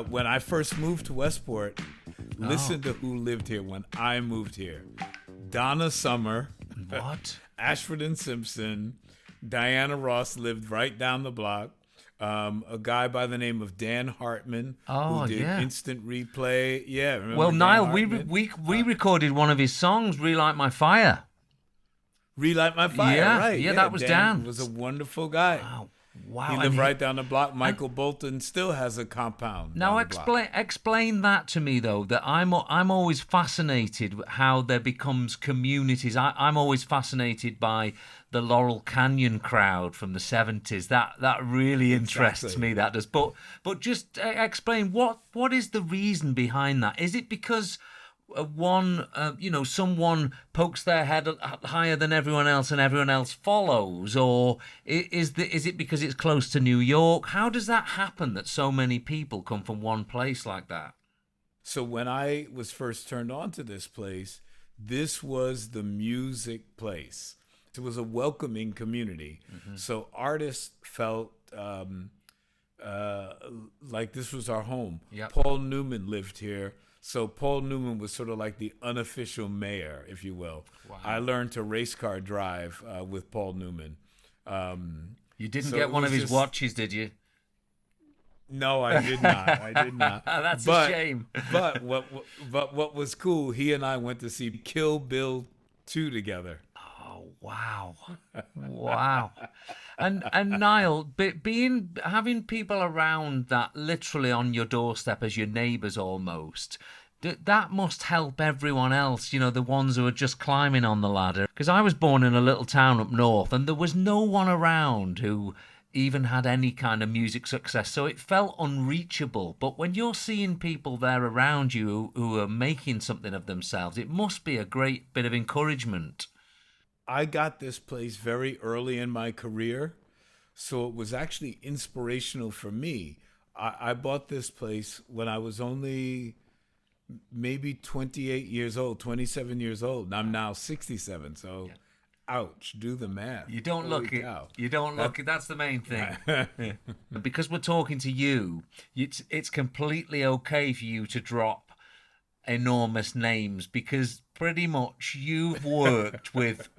When I first moved to Westport, listen to who lived here when I moved here. Donna Summer. What? Ashford and Simpson. Diana Ross lived right down the block. A guy by the name of Dan Hartman who did Instant Replay. Yeah, remember well, Dan Nile, Hartman? we recorded one of his songs, Relight My Fire. Relight My Fire, right. Yeah, that was Dan. Was a wonderful guy. Wow. He lived right down the block. Michael Bolton still has a compound. Now explain that to me though. That I'm always fascinated with how there becomes communities. I'm always fascinated by the Laurel Canyon crowd from the 70s. That really interests me. That does. But just explain what is the reason behind that? Is it because someone pokes their head higher than everyone else and everyone else follows, or is it because it's close to New York? How does that happen that so many people come from one place like that? So when I was first turned on to this place, this was the music place. It was a welcoming community. Mm-hmm. So artists felt like this was our home. Yep. Paul Newman lived here. So Paul Newman was sort of like the unofficial mayor, if you will. Wow. I learned to race car drive with Paul Newman. You didn't get one of his watches, did you? No, I did not. That's a shame. But what was cool, he and I went to see Kill Bill 2 together. Oh, wow. Wow. And Nile, having people around that literally on your doorstep as your neighbours almost, that must help everyone else, the ones who are just climbing on the ladder. Because I was born in a little town up north and there was no one around who even had any kind of music success, so it felt unreachable. But when you're seeing people there around you who are making something of themselves, it must be a great bit of encouragement. I got this place very early in my career, so it was actually inspirational for me. I bought this place when I was only maybe 28 years old, 27 years old, and I'm now 67, so ouch, do the math. You don't look it. You don't look it. That's the main thing. Because we're talking to you, it's completely okay for you to drop enormous names because pretty much you've worked with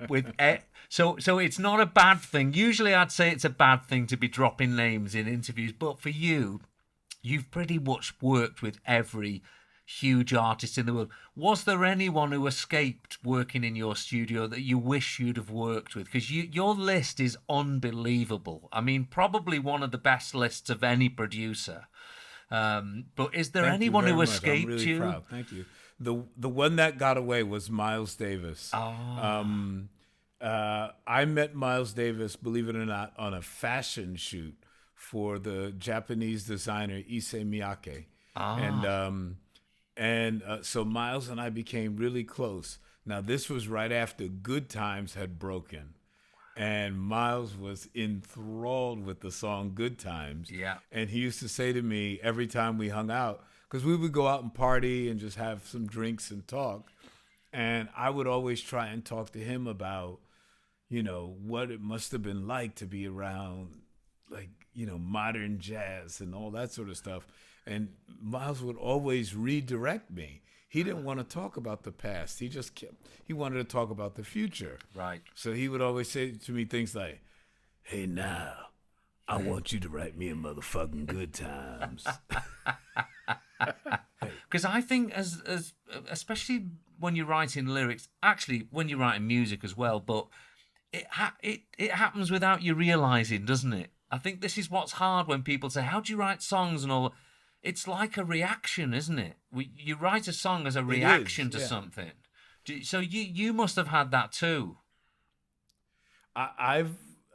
so it's not a bad thing. Usually I'd say it's a bad thing to be dropping names in interviews, but for you've pretty much worked with every huge artist in the world. Was there anyone who escaped working in your studio that you wish you'd have worked with? Because your list is unbelievable. I mean, probably one of the best lists of any producer. But is there anyone who escaped I'm really you? Proud. Thank you. The one that got away was Miles Davis. I met Miles Davis, believe it or not, on a fashion shoot for the Japanese designer Issey Miyake. And so Miles and I became really close. Now, this was right after Good Times had broken. And Miles was enthralled with the song Good Times. Yeah. And he used to say to me every time we hung out, because we would go out and party and just have some drinks and talk. And I would always try and talk to him about, what it must have been like to be around, modern jazz and all that sort of stuff. And Miles would always redirect me. He didn't want to talk about the past. He wanted to talk about the future. Right. So he would always say to me things like, "Hey, now, I want you to write me a motherfucking Good Times." Because I think as especially when you're writing lyrics, actually when you're writing music as well, but it happens without you realizing, doesn't it? I think this is what's hard when people say, "How do you write songs?" and all. It's like a reaction, isn't it? You write a song as a reaction to something. So you must have had that too. I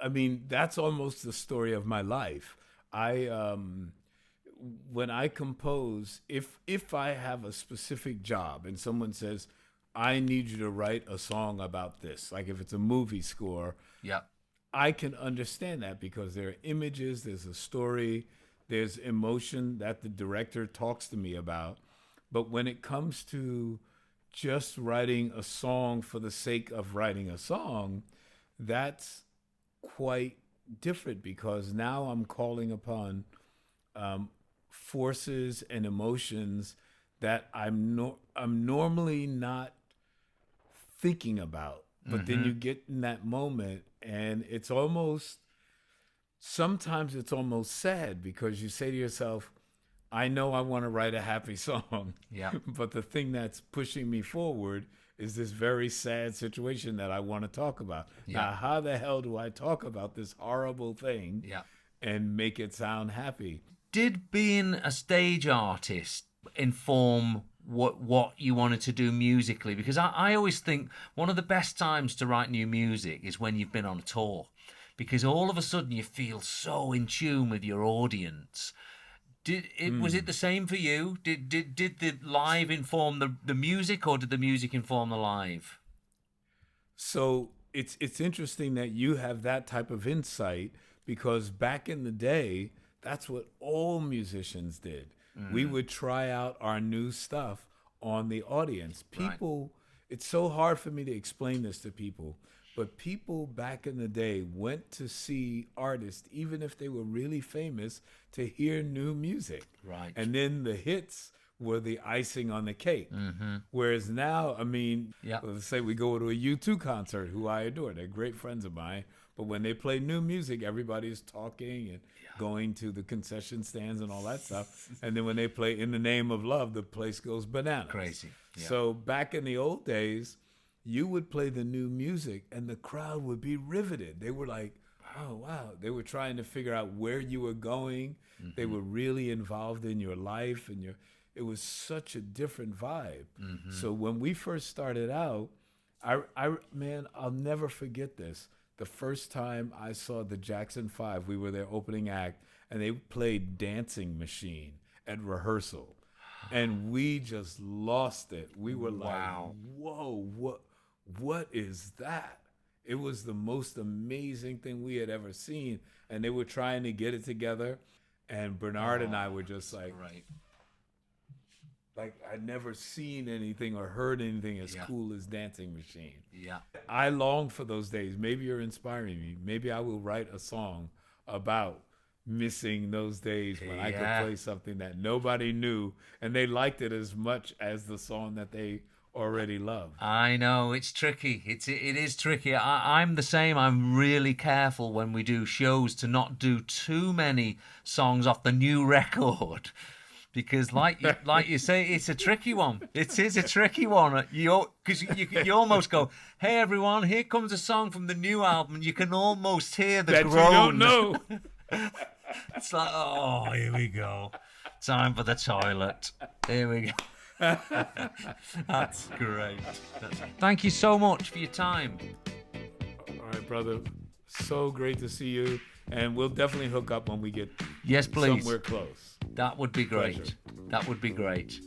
mean, that's almost the story of my life. When I compose, if I have a specific job and someone says, "I need you to write a song about this," like if it's a movie score, I can understand that because there are images, there's a story, there's emotion that the director talks to me about. But when it comes to just writing a song for the sake of writing a song, that's quite different because now I'm calling upon forces and emotions that I'm normally not thinking about. But then you get in that moment, and sometimes it's almost sad because you say to yourself, I know I want to write a happy song, but the thing that's pushing me forward is this very sad situation that I want to talk about. Now, how the hell do I talk about this horrible thing and make it sound happy? Did being a stage artist inform what you wanted to do musically? Because I always think one of the best times to write new music is when you've been on a tour, because all of a sudden you feel so in tune with your audience. Was it the same for you? Did the live inform the music, or did the music inform the live? So it's interesting that you have that type of insight, because back in the day, that's what all musicians did. We would try out our new stuff on the audience. People, it's so hard for me to explain this to people, but people back in the day went to see artists, even if they were really famous, to hear new music. Right. And then the hits were the icing on the cake. Whereas now, I mean, let's say we go to a U2 concert, who I adore. They're great friends of mine. But when they play new music, everybody's talking and going to the concession stands and all that stuff. And then when they play In the Name of Love, the place goes bananas. Crazy. Yeah. So back in the old days, you would play the new music and the crowd would be riveted. They were like, oh, wow. They were trying to figure out where you were going. They were really involved in your life, and it was such a different vibe. So when we first started out, man, I'll never forget this. The first time I saw the Jackson 5, we were their opening act, and they played Dancing Machine at rehearsal. And we just lost it. We were like, whoa, what is that? It was the most amazing thing we had ever seen. And they were trying to get it together. And Bernard and I were just like, like I'd never seen anything or heard anything as cool as Dancing Machine. I long for those days. Maybe you're inspiring me. Maybe I will write a song about missing those days when I could play something that nobody knew and they liked it as much as the song that they already loved. I know, it's tricky. It is tricky. I'm the same. I'm really careful when we do shows to not do too many songs off the new record. Because, like you say, it's a tricky one. It is a tricky one. Because you almost go, "Hey everyone, here comes a song from the new album." You can almost hear the that groan. You don't know. It's like, oh, here we go. Time for the toilet. Here we go. That's great. Thank you so much for your time. All right, brother. So great to see you, and we'll definitely hook up when we get please. Somewhere close. That would be great. Pleasure. That would be great.